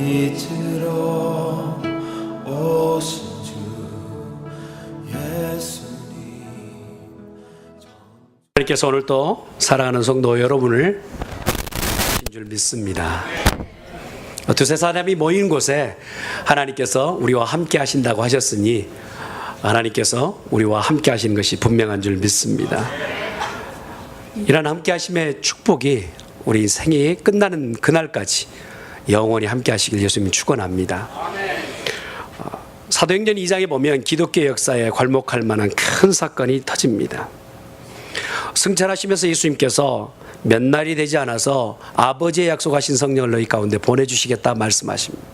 빛으로 오신 주 예수님. 하나님께서 오늘 또 사랑하는 성도 여러분을 하신 줄 믿습니다. 두세 사람이 모인 곳에 하나님께서 우리와 함께 하신다고 하셨으니 하나님께서 우리와 함께 하시는 것이 분명한 줄 믿습니다. 이런 함께 하심의 축복이 우리 생이 끝나는 그날까지 영원히 함께 하시길 예수님이 축원합니다. 사도행전 2장에 보면 기독교 역사에 괄목할 만한 큰 사건이 터집니다. 승천하시면서 예수님께서 몇 날이 되지 않아서 아버지의 약속하신 성령을 너희 가운데 보내주시겠다 말씀하십니다.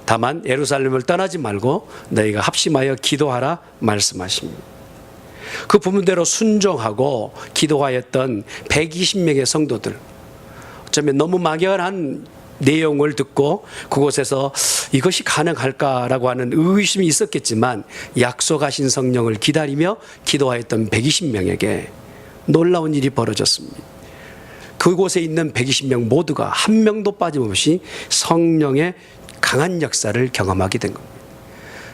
다만 예루살렘을 떠나지 말고 너희가 합심하여 기도하라 말씀하십니다. 그 부분대로 순종하고 기도하였던 120명의 성도들, 어쩌면 너무 막연한 내용을 듣고 그곳에서 이것이 가능할까라고 하는 의심이 있었겠지만 약속하신 성령을 기다리며 기도하였던 120명에게 놀라운 일이 벌어졌습니다. 그곳에 있는 120명 모두가 한 명도 빠짐없이 성령의 강한 역사를 경험하게 된 겁니다.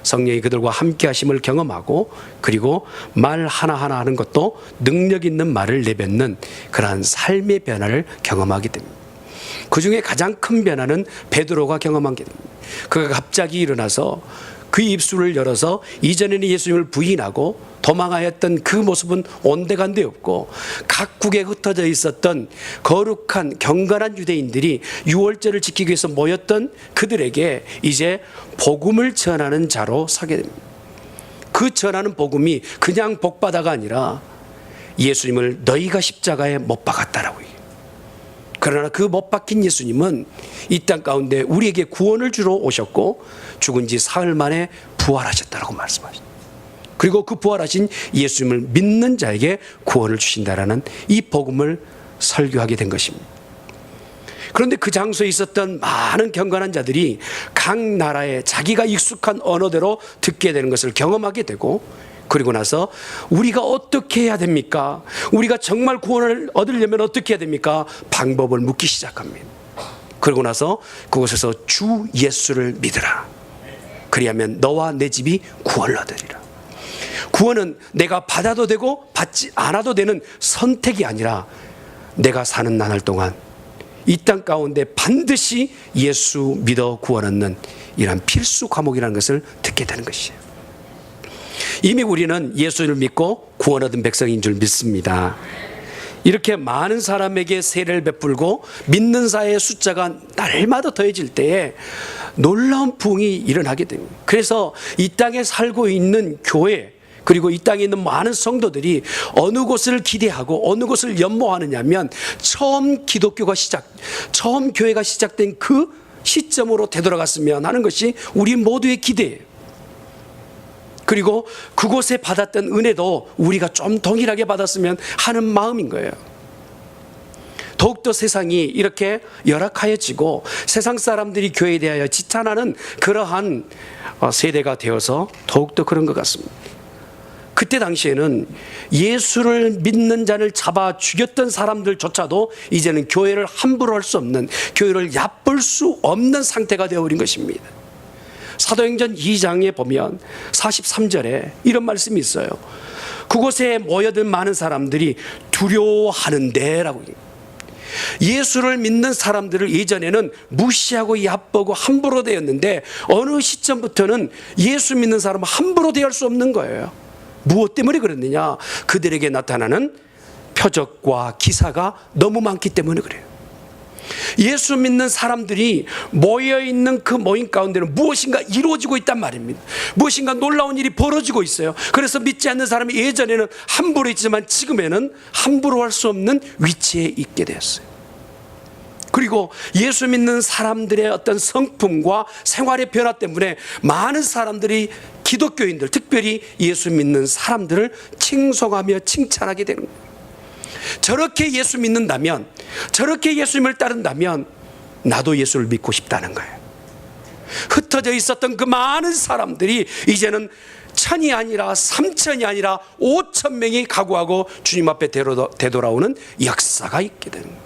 성령이 그들과 함께 하심을 경험하고 그리고 말 하나하나 하는 것도 능력 있는 말을 내뱉는 그러한 삶의 변화를 경험하게 됩니다. 그 중에 가장 큰 변화는 베드로가 경험한 게 됩니다. 그가 갑자기 일어나서 그 입술을 열어서 이전에는 예수님을 부인하고 도망하였던 그 모습은 온데간데 없고 각국에 흩어져 있었던 거룩한 경건한 유대인들이 유월절을 지키기 위해서 모였던 그들에게 이제 복음을 전하는 자로 서게 됩니다. 그 전하는 복음이 그냥 복받아가 아니라 예수님을 너희가 십자가에 못 박았다라고 얘기해요. 그러나 그 못 박힌 예수님은 이 땅 가운데 우리에게 구원을 주러 오셨고 죽은 지 사흘 만에 부활하셨다라고 말씀하십니다. 그리고 그 부활하신 예수님을 믿는 자에게 구원을 주신다라는 이 복음을 설교하게 된 것입니다. 그런데 그 장소에 있었던 많은 경건한 자들이 각 나라의 자기가 익숙한 언어대로 듣게 되는 것을 경험하게 되고 그리고 나서 우리가 어떻게 해야 됩니까? 우리가 정말 구원을 얻으려면 어떻게 해야 됩니까? 방법을 묻기 시작합니다. 그러고 나서 그곳에서 주 예수를 믿으라. 그리하면 너와 내 집이 구원을 얻으리라. 구원은 내가 받아도 되고 받지 않아도 되는 선택이 아니라 내가 사는 나날 동안 이 땅 가운데 반드시 예수 믿어 구원 얻는 이런 필수 과목이라는 것을 듣게 되는 것이에요. 이미 우리는 예수를 믿고 구원 얻은 백성인 줄 믿습니다. 이렇게 많은 사람에게 세례를 베풀고 믿는 자의 숫자가 날마다 더해질 때에 놀라운 부흥이 일어나게 됩니다. 그래서 이 땅에 살고 있는 교회 그리고 이 땅에 있는 많은 성도들이 어느 곳을 기대하고 어느 곳을 연모하느냐면 처음 교회가 시작된 그 시점으로 되돌아갔으면 하는 것이 우리 모두의 기대예요. 그리고 그곳에 받았던 은혜도 우리가 좀 동일하게 받았으면 하는 마음인 거예요. 더욱더 세상이 이렇게 열악하여지고 세상 사람들이 교회에 대하여 지탄하는 그러한 세대가 되어서 더욱더 그런 것 같습니다. 그때 당시에는 예수를 믿는 자를 잡아 죽였던 사람들조차도 이제는 교회를 함부로 할 수 없는, 교회를 얕볼 수 없는 상태가 되어버린 것입니다. 사도행전 2장에 보면 43절에 이런 말씀이 있어요. 그곳에 모여든 많은 사람들이 두려워하는데 라고 얘기해요. 예수를 믿는 사람들을 예전에는 무시하고 얕보고 함부로 대했는데 어느 시점부터는 예수 믿는 사람은 함부로 대할 수 없는 거예요. 무엇 때문에 그랬느냐? 그들에게 나타나는 표적과 기사가 너무 많기 때문에 그래요. 예수 믿는 사람들이 모여있는 그 모임 가운데는 무엇인가 이루어지고 있단 말입니다. 무엇인가 놀라운 일이 벌어지고 있어요. 그래서 믿지 않는 사람이 예전에는 함부로 했지만 지금에는 함부로 할 수 없는 위치에 있게 되었어요. 그리고 예수 믿는 사람들의 어떤 성품과 생활의 변화 때문에 많은 사람들이 기독교인들, 특별히 예수 믿는 사람들을 칭송하며 칭찬하게 되는 거예요. 저렇게 예수 믿는다면, 저렇게 예수님을 따른다면 나도 예수를 믿고 싶다는 거예요. 흩어져 있었던 그 많은 사람들이 이제는 1000이 아니라 3000이 아니라 5000명이 각오하고 주님 앞에 되돌아오는 역사가 있게 되는 거예요.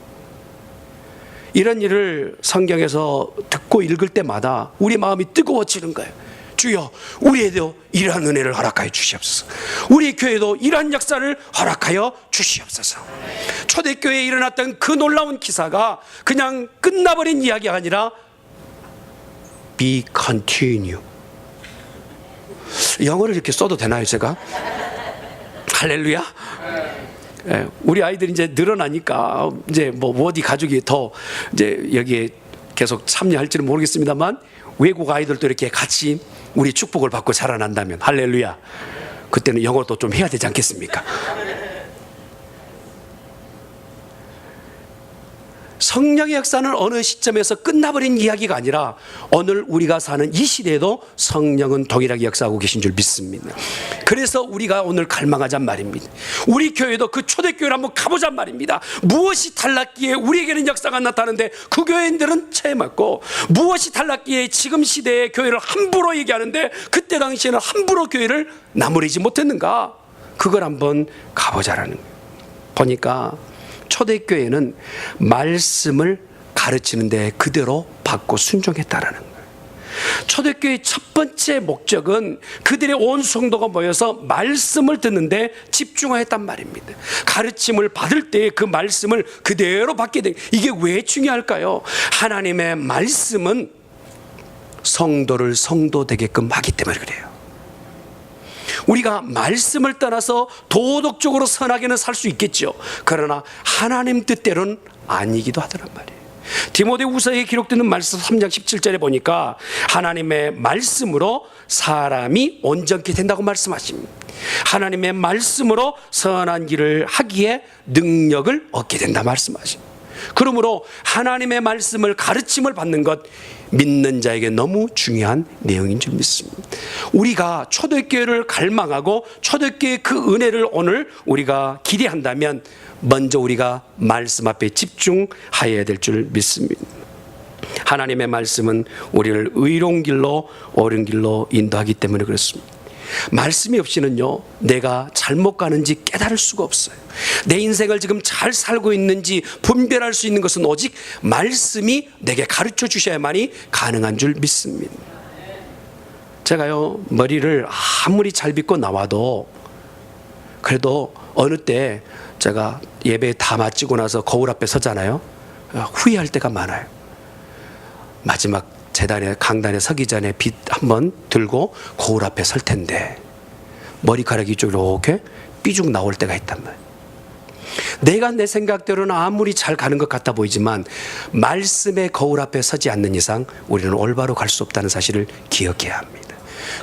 이런 일을 성경에서 듣고 읽을 때마다 우리 마음이 뜨거워지는 거예요. 주여, 우리에도 이러한 은혜를 허락하여 주시옵소서. 우리 교회도 이러한 역사를 허락하여 주시옵소서. 초대교회에 일어났던 그 놀라운 기사가 그냥 끝나버린 이야기가 아니라 be continue. 영어를 이렇게 써도 되나요, 제가? 할렐루야. 우리 아이들이 이제 늘어나니까 이제 뭐 어디 가족이 더 이제 여기에 계속 참여할지는 모르겠습니다만, 외국 아이들도 이렇게 같이 우리 축복을 받고 자라난다면 할렐루야. 그때는 영어도 좀 해야 되지 않겠습니까? 성령의 역사는 어느 시점에서 끝나버린 이야기가 아니라 오늘 우리가 사는 이 시대에도 성령은 동일하게 역사하고 계신 줄 믿습니다. 그래서 우리가 오늘 갈망하잔 말입니다. 우리 교회도 그 초대교회를 한번 가보잔 말입니다. 무엇이 달랐기에 우리에게는 역사가 나타나는데 그 교회인들은 체험했고, 무엇이 달랐기에 지금 시대의 교회를 함부로 얘기하는데 그때 당시에는 함부로 교회를 나무리지 못했는가, 그걸 한번 가보자라는 거예요. 보니까 초대교회는 말씀을 가르치는데 그대로 받고 순종했다라는 거예요. 초대교회의 첫 번째 목적은 그들의 온 성도가 모여서 말씀을 듣는데 집중하였단 말입니다. 가르침을 받을 때 그 말씀을 그대로 받게 돼. 이게 왜 중요할까요? 하나님의 말씀은 성도를 성도 되게끔 하기 때문에 그래요. 우리가 말씀을 떠나서 도덕적으로 선하게는 살 수 있겠죠. 그러나 하나님 뜻대로는 아니기도 하더란 말이에요. 디모데후서에 기록되는 말씀 3장 17절에 보니까 하나님의 말씀으로 사람이 온전케 된다고 말씀하십니다. 하나님의 말씀으로 선한 일을 하기에 능력을 얻게 된다 말씀하십니다. 그러므로 하나님의 말씀을 가르침을 받는 것, 믿는 자에게 너무 중요한 내용인 줄 믿습니다. 우리가 초대교회를 갈망하고 초대교회의 그 은혜를 오늘 우리가 기대한다면 먼저 우리가 말씀 앞에 집중하여야 될 줄 믿습니다. 하나님의 말씀은 우리를 의로운 길로 옳은 길로 인도하기 때문에 그렇습니다. 말씀이 없이는요, 내가 잘못 가는지 깨달을 수가 없어요. 내 인생을 지금 잘 살고 있는지 분별할 수 있는 것은 오직 말씀이 내게 가르쳐 주셔야만이 가능한 줄 믿습니다. 제가요, 머리를 아무리 잘 빗고 나와도 그래도 어느 때 제가 예배 다 마치고 나서 거울 앞에 서잖아요. 후회할 때가 많아요. 마지막 재단에, 강단에 서기 전에 빛 한번 들고 거울 앞에 설 텐데 머리카락이 이렇게 삐죽 나올 때가 있단 말이에요. 내가 내 생각대로는 아무리 잘 가는 것 같아 보이지만 말씀의 거울 앞에 서지 않는 이상 우리는 올바로 갈 수 없다는 사실을 기억해야 합니다.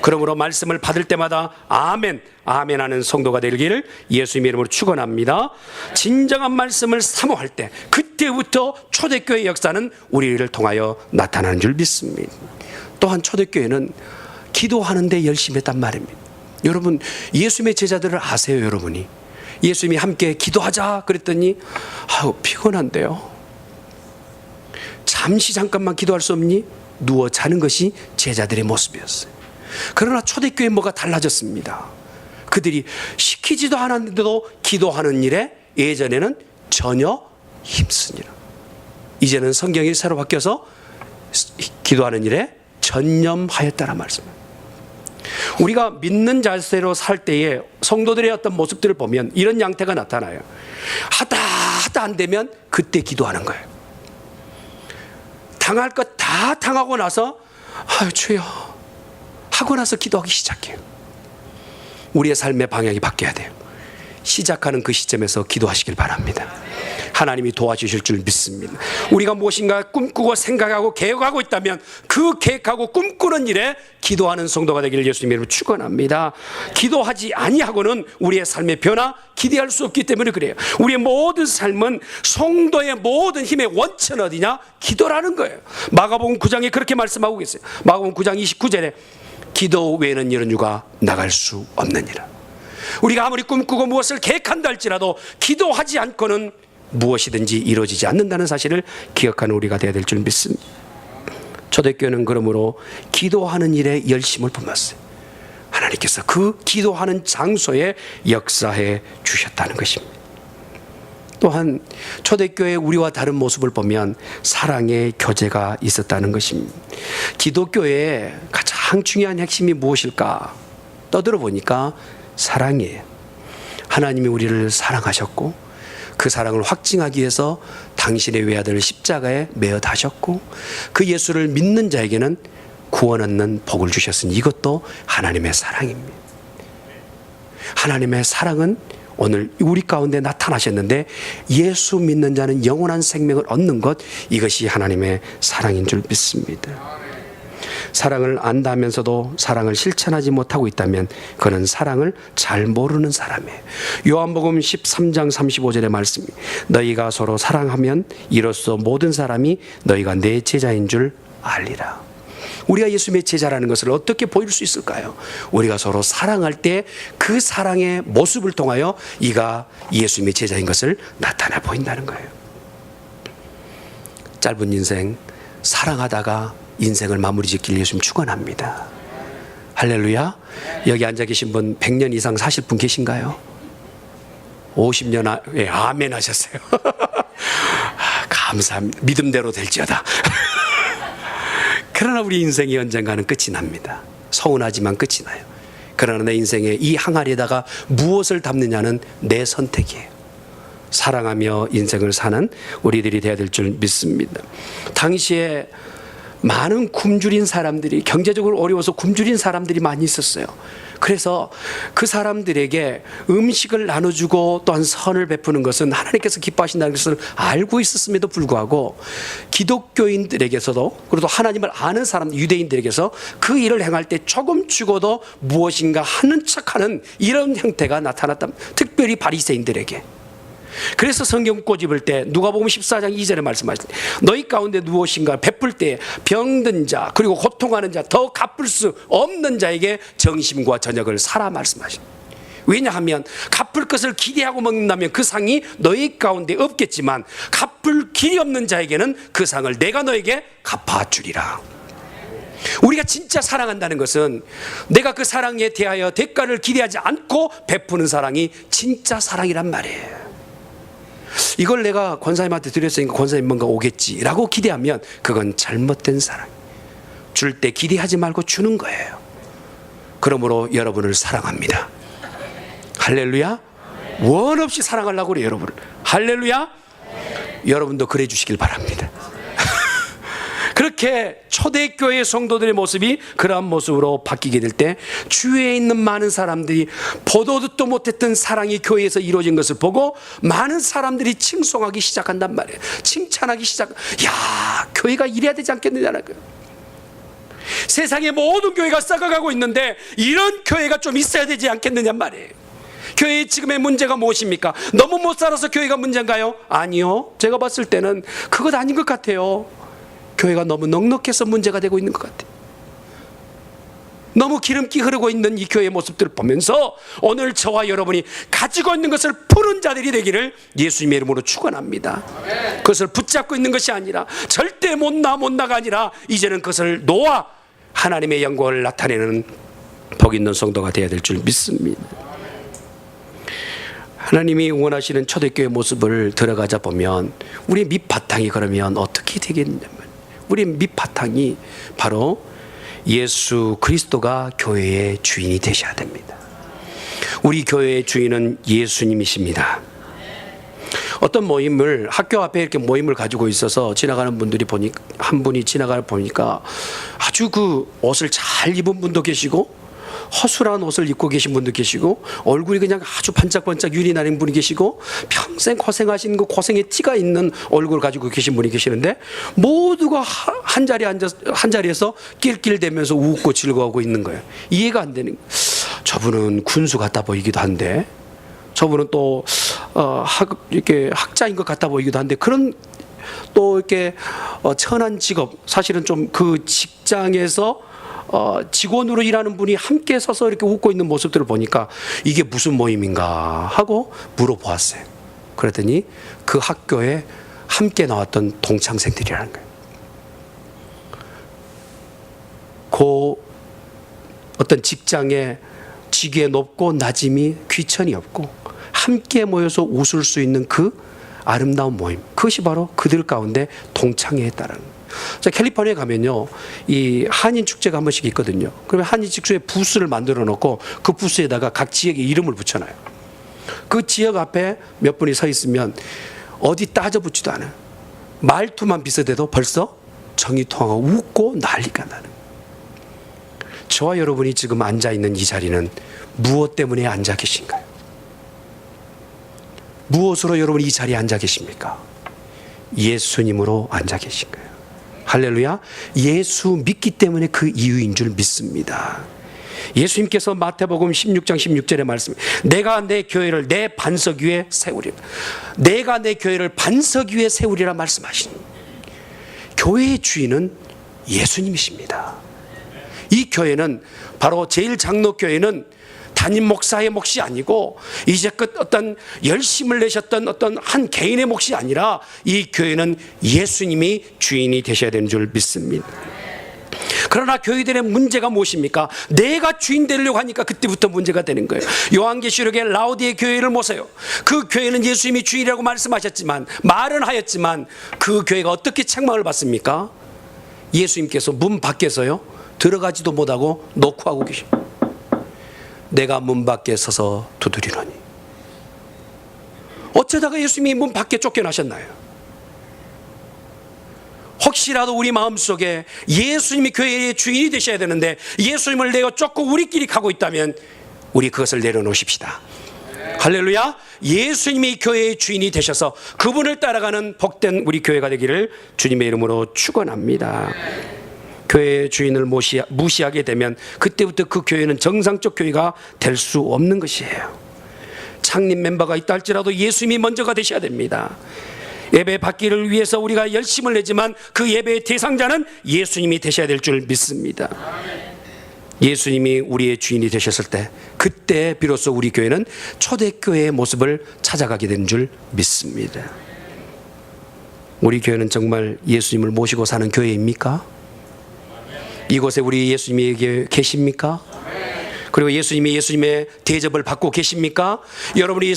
그러므로 말씀을 받을 때마다 아멘, 아멘 하는 성도가 되기를 예수님의 이름으로 축원합니다. 진정한 말씀을 사모할 때 그때부터 초대교회 역사는 우리를 통하여 나타나는 줄 믿습니다. 또한 초대교회는 기도하는데 열심히 했단 말입니다. 여러분, 예수님의 제자들을 아세요? 여러분이 예수님이 함께 기도하자 그랬더니 피곤한데요, 잠깐만 기도할 수 없니? 누워 자는 것이 제자들의 모습이었어요. 그러나 초대교회 뭐가 달라졌습니다. 그들이 시키지도 않았는데도 기도하는 일에 예전에는 전혀 힘쓰니라. 이제는 성경이 새로 바뀌어서 기도하는 일에 전념하였다는 말씀입니다. 우리가 믿는 자세로 살 때에 성도들의 어떤 모습들을 보면 이런 양태가 나타나요. 하다 안 되면 그때 기도하는 거예요. 당할 것 다 당하고 나서 주여 하고 나서 기도하기 시작해요. 우리의 삶의 방향이 바뀌어야 돼요. 시작하는 그 시점에서 기도하시길 바랍니다. 하나님이 도와주실 줄 믿습니다. 우리가 무엇인가 꿈꾸고 생각하고 계획하고 있다면 그 계획하고 꿈꾸는 일에 기도하는 성도가 되기를 예수님의 이름으로 축원합니다. 기도하지 아니하고는 우리의 삶의 변화 기대할 수 없기 때문에 그래요. 우리의 모든 삶은 성도의 모든 힘의 원천은 어디냐? 기도라는 거예요. 마가복음 9장에 그렇게 말씀하고 계세요. 마가복음 9장 29절에 기도 외에는 이런 유가 나갈 수 없느니라. 우리가 아무리 꿈꾸고 무엇을 계획한다 할지라도 기도하지 않고는 무엇이든지 이루어지지 않는다는 사실을 기억하는 우리가 되어야 될 줄 믿습니다. 초대교회는 그러므로 기도하는 일에 열심을 품었어요. 하나님께서 그 기도하는 장소에 역사해 주셨다는 것입니다. 또한 초대교회의 우리와 다른 모습을 보면 사랑의 교제가 있었다는 것입니다. 기독교의 가장 중요한 핵심이 무엇일까? 떠들어 보니까 사랑이에요. 하나님이 우리를 사랑하셨고 그 사랑을 확증하기 위해서 당신의 외아들을 십자가에 매어 다셨고 그 예수를 믿는 자에게는 구원 얻는 복을 주셨으니 이것도 하나님의 사랑입니다. 하나님의 사랑은 오늘 우리 가운데 나타나셨는데 예수 믿는 자는 영원한 생명을 얻는 것, 이것이 하나님의 사랑인 줄 믿습니다. 사랑을 안다면서도 사랑을 실천하지 못하고 있다면 그는 사랑을 잘 모르는 사람이에요. 요한복음 13장 35절의 말씀이 너희가 서로 사랑하면 이로써 모든 사람이 너희가 내 제자인 줄 알리라. 우리가 예수님의 제자라는 것을 어떻게 보일 수 있을까요? 우리가 서로 사랑할 때 그 사랑의 모습을 통하여 이가 예수님의 제자인 것을 나타내 보인다는 거예요. 짧은 인생 사랑하다가 인생을 마무리 짓길 예수님 축원합니다. 할렐루야. 여기 앉아 계신 분 100년 이상 사실 분 계신가요? 50년 예, 아멘 하셨어요. 감사합니다. 믿음대로 될지어다. 그러나 우리 인생이 언젠가는 끝이 납니다. 서운하지만 끝이 나요. 그러나 내 인생에 이 항아리에다가 무엇을 담느냐는 내 선택이에요. 사랑하며 인생을 사는 우리들이 되어야 될 줄 믿습니다. 당시에 많은 굶주린 사람들이, 경제적으로 어려워서 굶주린 사람들이 많이 있었어요. 그래서 그 사람들에게 음식을 나눠주고 또한 선을 베푸는 것은 하나님께서 기뻐하신다는 것을 알고 있었음에도 불구하고 기독교인들에게서도, 그리고 하나님을 아는 사람, 유대인들에게서 그 일을 행할 때 조금 죽어도 무엇인가 하는 척하는 이런 형태가 나타났다. 특별히 바리새인들에게. 그래서 성경 꼬집을 때 누가복음 14장 2절에 말씀하시니 너희 가운데 무엇인가 베풀 때 병든 자 그리고 고통하는 자 더 갚을 수 없는 자에게 정심과 저녁을 사라 말씀하시니, 왜냐하면 갚을 것을 기대하고 먹는다면 그 상이 너희 가운데 없겠지만 갚을 길이 없는 자에게는 그 상을 내가 너에게 갚아주리라. 우리가 진짜 사랑한다는 것은 내가 그 사랑에 대하여 대가를 기대하지 않고 베푸는 사랑이 진짜 사랑이란 말이에요. 이걸 내가 권사님한테 드렸으니까 권사님 뭔가 오겠지라고 기대하면 그건 잘못된 사랑. 줄 때 기대하지 말고 주는 거예요. 그러므로 여러분을 사랑합니다. 할렐루야. 원 없이 사랑하려고 그래요, 여러분을. 할렐루야. 여러분도 그래 주시길 바랍니다. 그렇게 초대교회 성도들의 모습이 그러한 모습으로 바뀌게 될 때 주위에 있는 많은 사람들이 보도 듣도 못했던 사랑이 교회에서 이루어진 것을 보고 많은 사람들이 칭송하기 시작한단 말이에요. 칭찬하기 시작. 야, 교회가 이래야 되지 않겠느냐는 거예요. 세상의 모든 교회가 썩어가고 있는데 이런 교회가 좀 있어야 되지 않겠느냐 말이에요. 교회의 지금의 문제가 무엇입니까? 너무 못 살아서 교회가 문제인가요? 아니요. 제가 봤을 때는 그것 아닌 것 같아요. 교회가 너무 넉넉해서 문제가 되고 있는 것 같아요. 너무 기름기 흐르고 있는 이 교회의 모습들을 보면서 오늘 저와 여러분이 가지고 있는 것을 푸는 자들이 되기를 예수님의 이름으로 축원합니다. 그것을 붙잡고 있는 것이 아니라 절대 못 나가 아니라 이제는 그것을 놓아 하나님의 영광을 나타내는 복 있는 성도가 되어야 될 줄 믿습니다. 하나님이 원하시는 초대교회 모습을 들어가자 보면 우리 밑바탕이 그러면 어떻게 되겠냐면, 우리 밑바탕이 바로 예수 그리스도가 교회의 주인이 되셔야 됩니다. 우리 교회의 주인은 예수님이십니다. 어떤 모임을, 학교 앞에 이렇게 모임을 가지고 있어서 지나가는 분들이 보니까, 한 분이 지나가 보니까 아주 그 옷을 잘 입은 분도 계시고 허술한 옷을 입고 계신 분도 계시고 얼굴이 그냥 아주 반짝반짝 윤이 나는 분이 계시고 평생 고생하신 그 고생의 티가 있는 얼굴을 가지고 계신 분이 계시는데 모두가 한 자리에서 낄낄대면서 웃고 즐거워하고 있는 거예요. 이해가 안 되는 거예요. 저분은 군수 같아 보이기도 한데 저분은 또 이렇게 학자인 것 같아 보이기도 한데 그런 또 이렇게 천한 직업, 사실은 좀 그 직장에서 직원으로 일하는 분이 함께 서서 이렇게 웃고 있는 모습들을 보니까 이게 무슨 모임인가 하고 물어보았어요. 그랬더니 그 학교에 함께 나왔던 동창생들이라는 거예요. 그 어떤 직장에 직위에 높고 낮음이 귀천이 없고 함께 모여서 웃을 수 있는 그 아름다운 모임, 그것이 바로 그들 가운데 동창회했다라는 거예요. 자, 캘리포니아에 가면요, 이 한인 축제가 한 번씩 있거든요. 그러면 한인 축제에 부스를 만들어 놓고 그 부스에다가 각 지역의 이름을 붙여놔요. 그 지역 앞에 몇 분이 서 있으면 어디 따져붙지도 않아요. 말투만 비슷해도 벌써 정이 통하고 웃고 난리가 나는 거예요. 저와 여러분이 지금 앉아있는 이 자리는 무엇 때문에 앉아 계신가요? 무엇으로 여러분이 이 자리에 앉아 계십니까? 예수님으로 앉아 계신 거예요. 할렐루야. 예수 믿기 때문에 그 이유인 줄 믿습니다. 예수님께서 마태복음 16장 16절에 말씀, 내가 내 교회를 내 반석 위에 세우리라. 내가 내 교회를 반석 위에 세우리라 말씀하시는, 교회의 주인은 예수님이십니다. 이 교회는 바로 제1장로교회는 담임 목사의 몫이 아니고 이제껏 어떤 열심을 내셨던 어떤 한 개인의 몫이 아니라 이 교회는 예수님이 주인이 되셔야 되는 줄 믿습니다. 그러나 교회들의 문제가 무엇입니까? 내가 주인 되려고 하니까 그때부터 문제가 되는 거예요. 요한계시록의 라오디의 교회를 보세요. 그 교회는 예수님이 주인이라고 말씀하셨지만, 말은 하였지만 그 교회가 어떻게 책망을 받습니까? 예수님께서 문 밖에서요, 들어가지도 못하고 노크하고 계십니다. 내가 문 밖에 서서 두드리노니. 어쩌다가 예수님이 문 밖에 쫓겨나셨나요? 혹시라도 우리 마음속에 예수님이 교회의 주인이 되셔야 되는데 예수님을 내어 쫓고 우리끼리 가고 있다면 우리 그것을 내려놓으십시다. 할렐루야. 예수님이 교회의 주인이 되셔서 그분을 따라가는 복된 우리 교회가 되기를 주님의 이름으로 축원합니다. 교회의 주인을 무시하게 되면 그때부터 그 교회는 정상적 교회가 될 수 없는 것이에요. 창립 멤버가 있다 할지라도 예수님이 먼저가 되셔야 됩니다. 예배 받기를 위해서 우리가 열심을 내지만 그 예배의 대상자는 예수님이 되셔야 될 줄 믿습니다. 예수님이 우리의 주인이 되셨을 때, 그때 비로소 우리 교회는 초대교회의 모습을 찾아가게 되는 줄 믿습니다. 우리 교회는 정말 예수님을 모시고 사는 교회입니까? 이곳에 우리 예수님이 계십니까? 그리고 예수님이 예수님의 대접을 받고 계십니까? 여러분이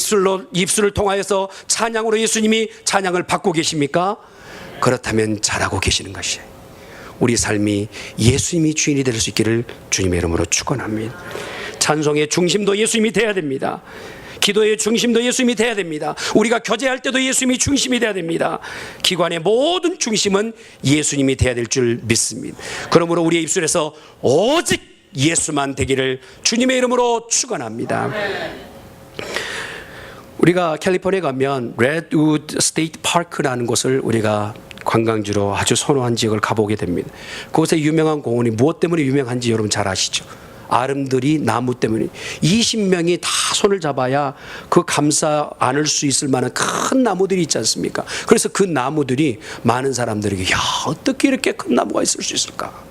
입술을 통하여서 찬양으로 예수님이 찬양을 받고 계십니까? 그렇다면 잘하고 계시는 것이에요. 우리 삶이 예수님이 주인이 될 수 있기를 주님의 이름으로 축원합니다. 찬송의 중심도 예수님이 돼야 됩니다. 기도의 중심도 예수님이 돼야 됩니다. 우리가 교제할 때도 예수님이 중심이 돼야 됩니다. 기관의 모든 중심은 예수님이 돼야 될 줄 믿습니다. 그러므로 우리의 입술에서 오직 예수만 되기를 주님의 이름으로 축원합니다. 우리가 캘리포니아에 가면 레드우드 스테이트 파크라는 곳을 우리가 관광지로 아주 선호한 지역을 가보게 됩니다. 그곳의 유명한 공원이 무엇 때문에 유명한지 여러분 잘 아시죠? 아름드리 나무 때문에 20명이 다 손을 잡아야 그 감싸 안을 수 있을 만한 큰 나무들이 있지 않습니까? 그래서 그 나무들이 많은 사람들에게, 야, 어떻게 이렇게 큰 나무가 있을 수 있을까?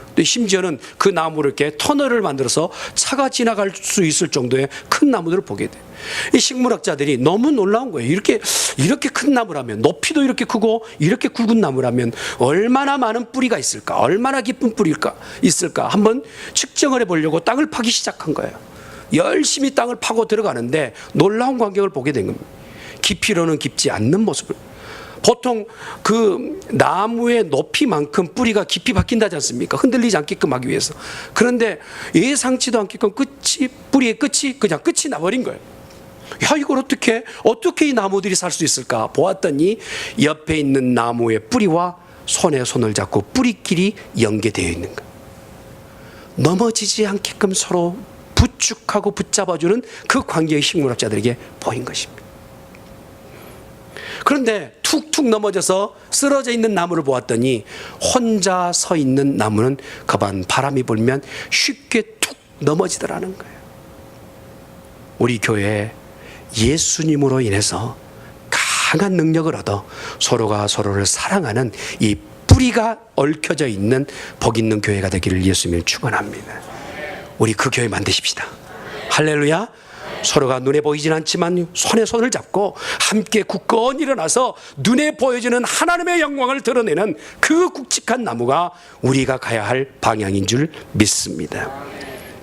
근데 심지어는 그 나무를 이렇게 터널을 만들어서 차가 지나갈 수 있을 정도의 큰 나무들을 보게 돼요. 이 식물학자들이 너무 놀라운 거예요. 이렇게 큰 나무라면, 높이도 이렇게 크고 이렇게 굵은 나무라면 얼마나 많은 뿌리가 있을까? 얼마나 깊은 뿌리가 있을까? 한번 측정을 해보려고 땅을 파기 시작한 거예요. 열심히 땅을 파고 들어가는데 놀라운 광경을 보게 된 겁니다. 깊이로는 깊지 않는 모습을. 보통 그 나무의 높이만큼 뿌리가 깊이 박힌다지 않습니까? 흔들리지 않게끔 하기 위해서. 그런데 예상치도 않게끔 뿌리의 끝이 그냥 끝이 나버린 거예요. 야, 이걸 어떻게 이 나무들이 살 수 있을까? 보았더니 옆에 있는 나무의 뿌리와 손에 손을 잡고 뿌리끼리 연계되어 있는 거예요. 넘어지지 않게끔 서로 부축하고 붙잡아주는 그 관계의 식물학자들에게 보인 것입니다. 그런데 툭툭 넘어져서 쓰러져 있는 나무를 보았더니 혼자 서 있는 나무는 가만 바람이 불면 쉽게 툭 넘어지더라는 거예요. 우리 교회에 예수님으로 인해서 강한 능력을 얻어 서로가 서로를 사랑하는 이 뿌리가 얽혀져 있는 복 있는 교회가 되기를 예수님을 축원합니다. 우리 그 교회 만드십시다. 할렐루야. 서로가 눈에 보이진 않지만 손에 손을 잡고 함께 굳건히 일어나서 눈에 보여지는 하나님의 영광을 드러내는 그 굵직한 나무가 우리가 가야 할 방향인 줄 믿습니다.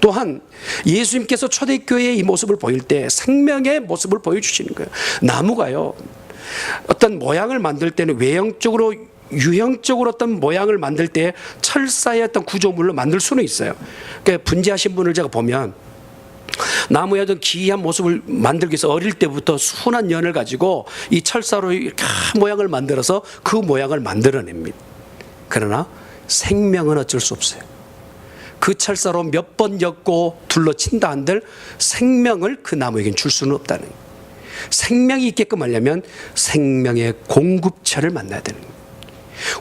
또한 예수님께서 초대교회의 이 모습을 보일 때 생명의 모습을 보여주시는 거예요. 나무가요, 어떤 모양을 만들 때는 외형적으로 유형적으로 어떤 모양을 만들 때 철사의 어떤 구조물로 만들 수는 있어요. 그러니까 분재하신 분을 제가 보면 나무의 어떤 기이한 모습을 만들기 위해서 어릴 때부터 순한 연을 가지고 이 철사로 이렇게 모양을 만들어서 그 모양을 만들어냅니다. 그러나 생명은 어쩔 수 없어요. 그 철사로 몇 번 엮고 둘러친다 한들 생명을 그 나무에겐 줄 수는 없다는 거예요. 생명이 있게끔 하려면 생명의 공급처를 만나야 되는 거예요.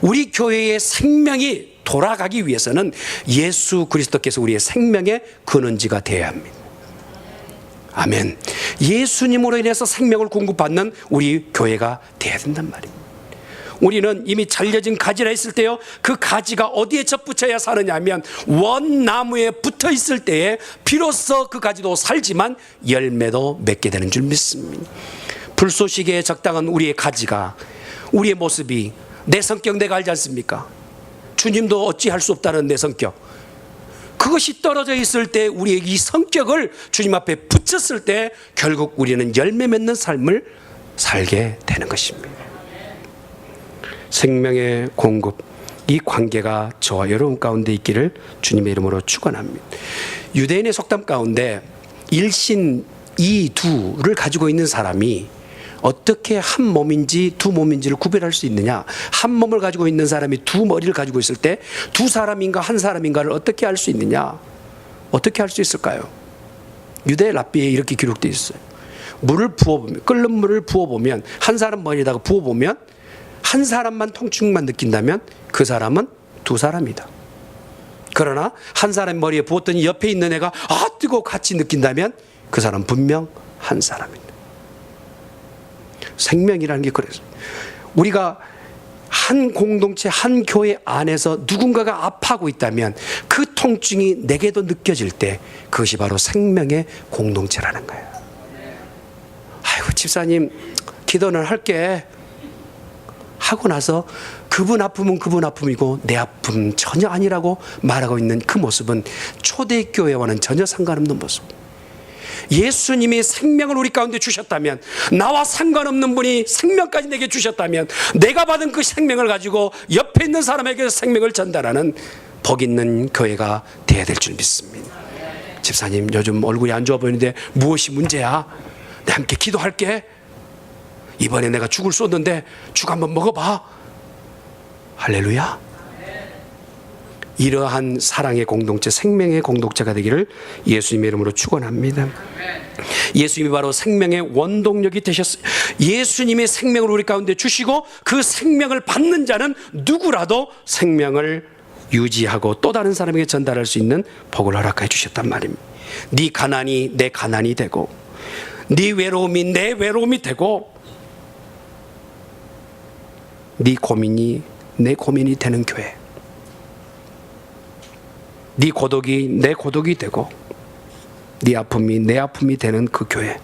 우리 교회의 생명이 돌아가기 위해서는 예수 그리스도께서 우리의 생명의 근원지가 되어야 합니다. 아멘. 예수님으로 인해서 생명을 공급받는 우리 교회가 되어야 된단 말입니다. 우리는 이미 잘려진 가지라 했을 때요, 그 가지가 어디에 접붙여야 사느냐 하면 원나무에 붙어 있을 때에 비로소 그 가지도 살지만 열매도 맺게 되는 줄 믿습니다. 불쏘시개에 적당한 우리의 가지가, 우리의 모습이, 내 성격 내가 알지 않습니까? 주님도 어찌할 수 없다는 내 성격, 그것이 떨어져 있을 때 우리의 이 성격을 주님 앞에 붙였을 때 결국 우리는 열매 맺는 삶을 살게 되는 것입니다. 생명의 공급, 이 관계가 저와 여러분 가운데 있기를 주님의 이름으로 축원합니다. 유대인의 속담 가운데 일신 이두를 가지고 있는 사람이 어떻게 한 몸인지 두 몸인지를 구별할 수 있느냐, 한 몸을 가지고 있는 사람이 두 머리를 가지고 있을 때 두 사람인가 한 사람인가를 어떻게 알 수 있느냐, 어떻게 할 수 있을까요? 유대 랍비에 이렇게 기록되어 있어요. 물을 부어보면, 끓는 물을 부어보면, 한 사람 머리에다가 부어보면 한 사람만 통증만 느낀다면 그 사람은 두 사람이다. 그러나 한 사람 머리에 부었더니 옆에 있는 애가 뜨거워 같이 느낀다면 그 사람은 분명 한 사람이다. 생명이라는 게 그래서 우리가 한 공동체, 한 교회 안에서 누군가가 아파하고 있다면 그 통증이 내게도 느껴질 때 그것이 바로 생명의 공동체라는 거예요. 아이고 집사님 기도는 할게 하고 나서 그분 아픔은 그분 아픔이고 내 아픔 전혀 아니라고 말하고 있는 그 모습은 초대교회와는 전혀 상관없는 모습. 예수님이 생명을 우리 가운데 주셨다면, 나와 상관없는 분이 생명까지 내게 주셨다면 내가 받은 그 생명을 가지고 옆에 있는 사람에게 생명을 전달하는 복 있는 교회가 되어야 될 줄 믿습니다. 집사님 요즘 얼굴이 안 좋아 보이는데 무엇이 문제야? 내가 함께 기도할게. 이번에 내가 죽을 쏘는데 죽 한번 먹어봐. 할렐루야. 이러한 사랑의 공동체, 생명의 공동체가 되기를 예수님의 이름으로 축원합니다. 예수님이 바로 생명의 원동력이 되셨어요. 예수님의 생명을 우리 가운데 주시고 그 생명을 받는 자는 누구라도 생명을 유지하고 또 다른 사람에게 전달할 수 있는 복을 허락해 주셨단 말입니다. 네 가난이 내 가난이 되고, 네 외로움이 내 외로움이 되고, 네 고민이 내 고민이 되는 교회, 네 고독이 내 고독이 되고 네 아픔이 내 아픔이 되는 그 교회,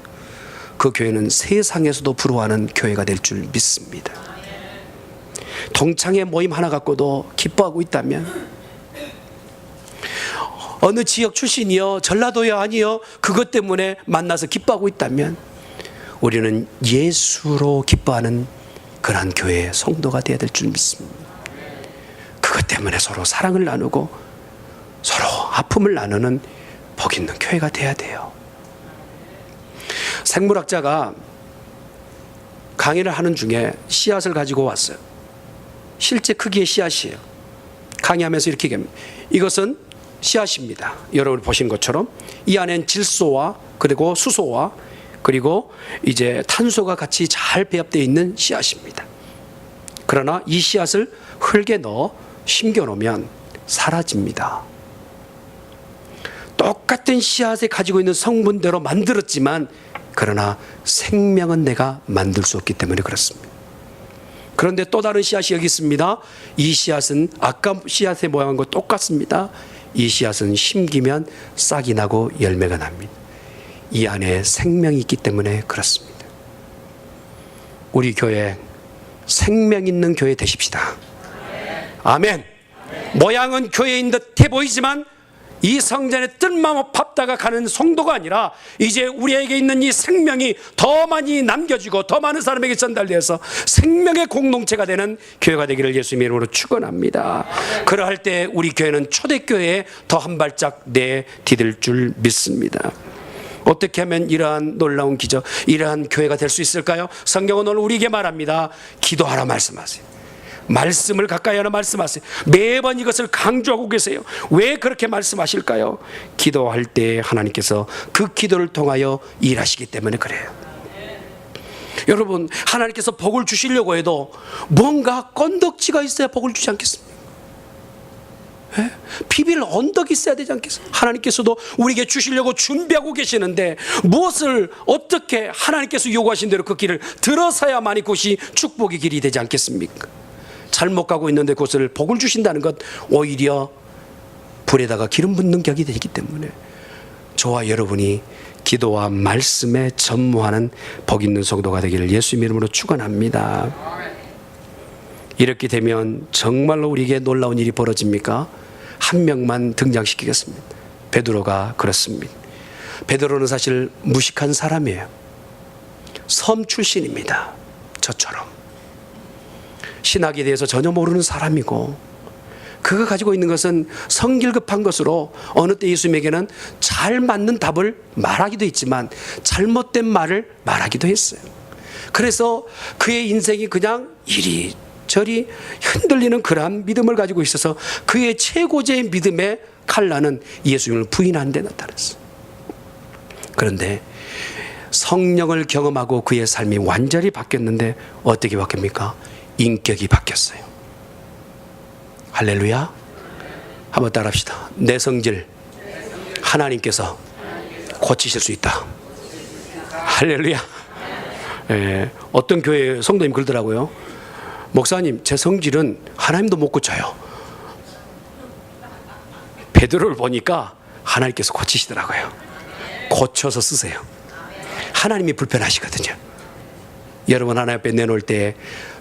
그 교회는 세상에서도 부러워하는 교회가 될 줄 믿습니다. 동창회 모임 하나 갖고도 기뻐하고 있다면, 어느 지역 출신이요 전라도요 아니요 그것 때문에 만나서 기뻐하고 있다면 우리는 예수로 기뻐하는 그러한 교회의 성도가 되어야 될 줄 믿습니다. 그것 때문에 서로 사랑을 나누고 서로 아픔을 나누는 복 있는 교회가 돼야 돼요. 생물학자가 강의를 하는 중에 씨앗을 가지고 왔어요. 실제 크기의 씨앗이에요. 강의하면서 이렇게 얘기합니다. 이것은 씨앗입니다. 여러분이 보신 것처럼 이 안엔 질소와 그리고 수소와 그리고 이제 탄소가 같이 잘 배합되어 있는 씨앗입니다. 그러나 이 씨앗을 흙에 넣어 심겨 놓으면 사라집니다. 똑같은 씨앗에 가지고 있는 성분대로 만들었지만 그러나 생명은 내가 만들 수 없기 때문에 그렇습니다. 그런데 또 다른 씨앗이 여기 있습니다. 이 씨앗은 아까 씨앗의 모양과 똑같습니다. 이 씨앗은 심기면 싹이 나고 열매가 납니다. 이 안에 생명이 있기 때문에 그렇습니다. 우리 교회 생명 있는 교회 되십시다. 아멘. 모양은 교회인 듯해 보이지만 이 성전에 뜬마음 밟다가 가는 성도가 아니라 이제 우리에게 있는 이 생명이 더 많이 남겨지고 더 많은 사람에게 전달되어서 생명의 공동체가 되는 교회가 되기를 예수님의 이름으로 축원합니다. 그러할 때 우리 교회는 초대교회에 더 한 발짝 내디딜 줄 믿습니다. 어떻게 하면 이러한 놀라운 기적, 이러한 교회가 될 수 있을까요? 성경은 오늘 우리에게 말합니다. 기도하라 말씀하세요. 말씀을 가까이 하라 말씀하세요. 매번 이것을 강조하고 계세요. 왜 그렇게 말씀하실까요? 기도할 때 하나님께서 그 기도를 통하여 일하시기 때문에 그래요. 여러분, 하나님께서 복을 주시려고 해도 뭔가 건덕지가 있어야 복을 주지 않겠습니까? 비빌 언덕이 있어야 되지 않겠어요? 하나님께서도 우리에게 주시려고 준비하고 계시는데 무엇을 어떻게 하나님께서 요구하신 대로 그 길을 들어서야만이 그것이 축복의 길이 되지 않겠습니까? 잘못 가고 있는데 그것을 복을 주신다는 것 오히려 불에다가 기름 붓는 격이 되기 때문에 저와 여러분이 기도와 말씀에 전무하는 복 있는 성도가 되기를 예수님 이름으로 축원합니다. 이렇게 되면 정말로 우리에게 놀라운 일이 벌어집니까? 한 명만 등장시키겠습니다. 베드로가 그렇습니다. 베드로는 사실 무식한 사람이에요. 섬 출신입니다. 저처럼 신학에 대해서 전혀 모르는 사람이고, 그가 가지고 있는 것은 성질급한 것으로 어느 때 예수님에게는 잘 맞는 답을 말하기도 했지만 잘못된 말을 말하기도 했어요. 그래서 그의 인생이 그냥 이리저리 흔들리는 그러한 믿음을 가지고 있어서 그의 최고제의 믿음의 칼라는 예수님을 부인하는 데 나타났어요. 그런데 성령을 경험하고 그의 삶이 완전히 바뀌었는데 어떻게 바뀝니까? 인격이 바뀌었어요. 할렐루야. 한번 따라합시다. 내 성질 하나님께서 고치실 수 있다. 할렐루야. 어떤 교회 성도님 그러더라고요. 목사님, 제 성질은 하나님도 못 고쳐요. 베드로를 보니까 하나님께서 고치시더라고요. 고쳐서 쓰세요. 하나님이 불편하시거든요. 여러분, 하나님 앞에 내놓을 때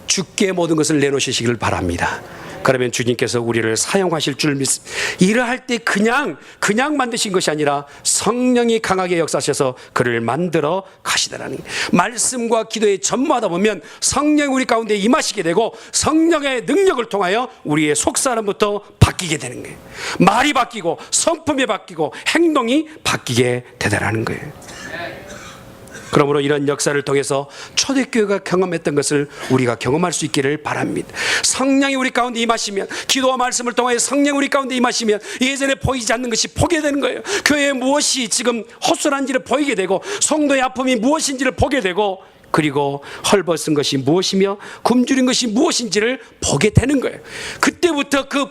주께 모든 것을 내놓으시기를 바랍니다. 그러면 주님께서 우리를 사용하실 줄 믿습니다. 일을 때 그냥 만드신 것이 아니라 성령이 강하게 역사하셔서 그를 만들어 가시더라는 거예요. 말씀과 기도에 전무하다 보면 성령이 우리 가운데 임하시게 되고 성령의 능력을 통하여 우리의 속사람부터 바뀌게 되는 거예요. 말이 바뀌고 성품이 바뀌고 행동이 바뀌게 되더라는 거예요. 그러므로 이런 역사를 통해서 초대교회가 경험했던 것을 우리가 경험할 수 있기를 바랍니다. 성령이 우리 가운데 임하시면, 기도와 말씀을 통해 성령이 우리 가운데 임하시면 예전에 보이지 않는 것이 보게 되는 거예요. 교회에 무엇이 지금 허술한지를 보이게 되고 성도의 아픔이 무엇인지를 보게 되고, 그리고 헐벗은 것이 무엇이며 굶주린 것이 무엇인지를 보게 되는 거예요. 그때부터 그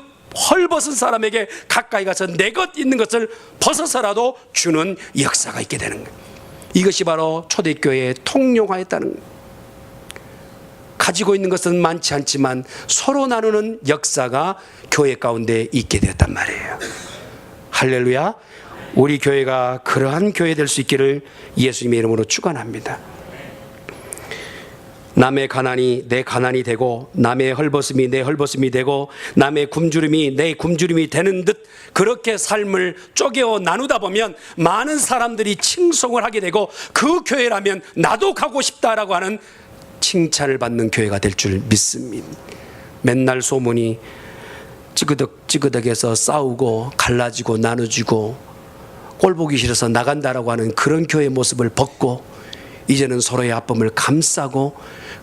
헐벗은 사람에게 가까이 가서 내 것 있는 것을 벗어서라도 주는 역사가 있게 되는 거예요. 이것이 바로 초대교회의 통용화였다는 거예요. 가지고 있는 것은 많지 않지만 서로 나누는 역사가 교회 가운데 있게 되었단 말이에요. 할렐루야. 우리 교회가 그러한 교회 될 수 있기를 예수님의 이름으로 축원합니다. 남의 가난이 내 가난이 되고, 남의 헐벗음이 내 헐벗음이 되고, 남의 굶주림이 내 굶주림이 되는 듯 그렇게 삶을 쪼개어 나누다 보면 많은 사람들이 칭송을 하게 되고, 그 교회라면 나도 가고 싶다라고 하는 칭찬을 받는 교회가 될 줄 믿습니다. 맨날 소문이 찌그덕찌그덕해서 싸우고 갈라지고 나눠지고 꼴보기 싫어서 나간다라고 하는 그런 교회의 모습을 벗고, 이제는 서로의 아픔을 감싸고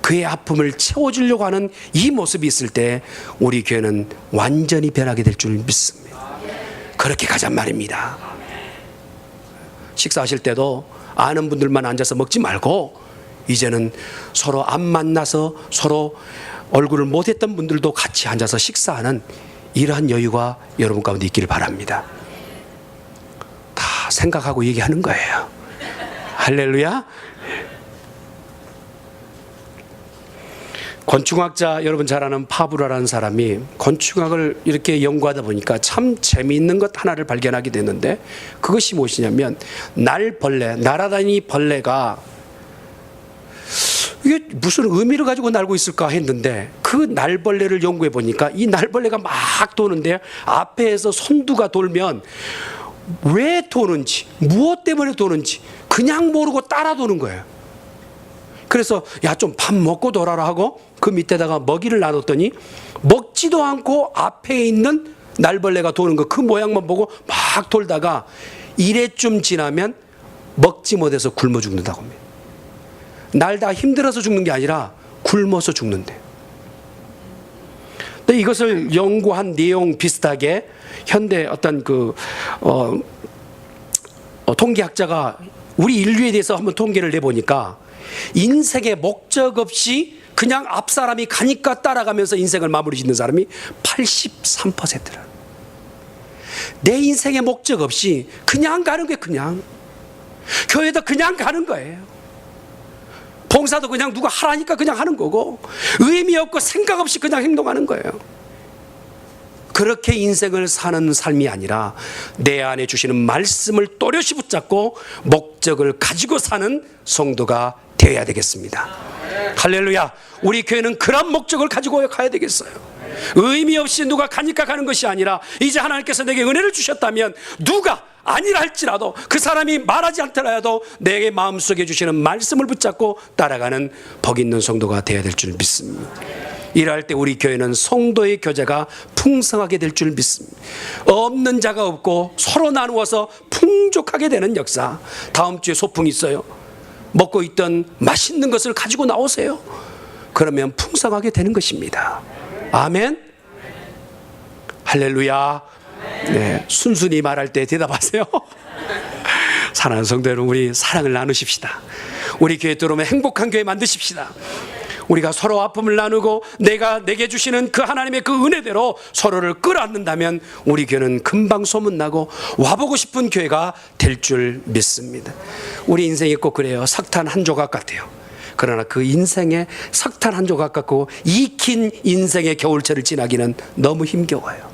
그의 아픔을 채워주려고 하는 이 모습이 있을 때 우리 교회는 완전히 변하게 될 줄 믿습니다. 그렇게 가잔 말입니다. 식사하실 때도 아는 분들만 앉아서 먹지 말고 이제는 서로 안 만나서 서로 얼굴을 못했던 분들도 같이 앉아서 식사하는 이러한 여유가 여러분 가운데 있기를 바랍니다. 다 생각하고 얘기하는 거예요. 할렐루야. 건축학자 여러분 잘 아는 파브라라는 사람이 건축학을 이렇게 연구하다 보니까 참 재미있는 것 하나를 발견하게 됐는데, 그것이 무엇이냐면 날다니 벌레가 이게 무슨 의미를 가지고 날고 있을까 했는데 그 날벌레를 연구해 보니까 이 날벌레가 막 도는데 앞에서 선두가 돌면 왜 도는지, 무엇 때문에 도는지 그냥 모르고 따라 도는 거예요. 그래서 야, 좀 밥 먹고 돌아라 하고 그 밑에다가 먹이를 놔뒀더니 먹지도 않고 앞에 있는 날벌레가 도는 거 그 모양만 보고 막 돌다가 이래쯤 지나면 먹지 못해서 굶어 죽는다고 합니다. 날다 힘들어서 죽는 게 아니라 굶어서 죽는데. 근데 이것을 연구한 내용 비슷하게 현대 어떤 통계학자가 우리 인류에 대해서 한번 통계를 내보니까 인생의 목적 없이 그냥 앞 사람이 가니까 따라가면서 인생을 마무리 짓는 사람이 83%라. 내 인생의 목적 없이 그냥 가는 게 그냥. 교회도 그냥 가는 거예요. 봉사도 그냥 누가 하라니까 그냥 하는 거고 의미 없고 생각 없이 그냥 행동하는 거예요. 그렇게 인생을 사는 삶이 아니라 내 안에 주시는 말씀을 또렷이 붙잡고 목적을 가지고 사는 성도가 되어야 되겠습니다. 할렐루야. 우리 교회는 그런 목적을 가지고 가야 되겠어요. 의미 없이 누가 가니까 가는 것이 아니라 이제 하나님께서 내게 은혜를 주셨다면 누가 아니라 할지라도 그 사람이 말하지 않더라도 내게 마음속에 주시는 말씀을 붙잡고 따라가는 복 있는 성도가 되어야 될 줄 믿습니다. 이럴 때 우리 교회는 성도의 교제가 풍성하게 될 줄 믿습니다. 없는 자가 없고 서로 나누어서 풍족하게 되는 역사. 다음 주에 소풍이 있어요. 먹고 있던 맛있는 것을 가지고 나오세요. 그러면 풍성하게 되는 것입니다. 아멘. 할렐루야. 네, 순순히 말할 때 대답하세요. 사랑하는 성도 여러분, 우리 사랑을 나누십시다. 우리 교회 들어오면 행복한 교회 만드십시다. 우리가 서로 아픔을 나누고 내가 내게 주시는 그 하나님의 그 은혜대로 서로를 끌어안는다면 우리 교회는 금방 소문나고 와보고 싶은 교회가 될 줄 믿습니다. 우리 인생이 꼭 그래요. 석탄 한 조각 같아요. 그러나 그 인생의 석탄 한 조각 같고 익힌 인생의 겨울철을 지나기는 너무 힘겨워요.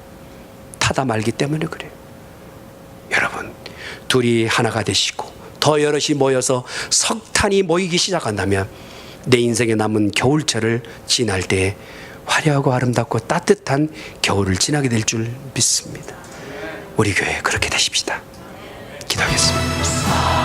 타다 말기 때문에 그래요. 여러분, 둘이 하나가 되시고 더 여럿이 모여서 석탄이 모이기 시작한다면 내 인생에 남은 겨울철을 지날 때 화려하고 아름답고 따뜻한 겨울을 지나게 될 줄 믿습니다. 우리 교회 그렇게 되십시다. 기도하겠습니다.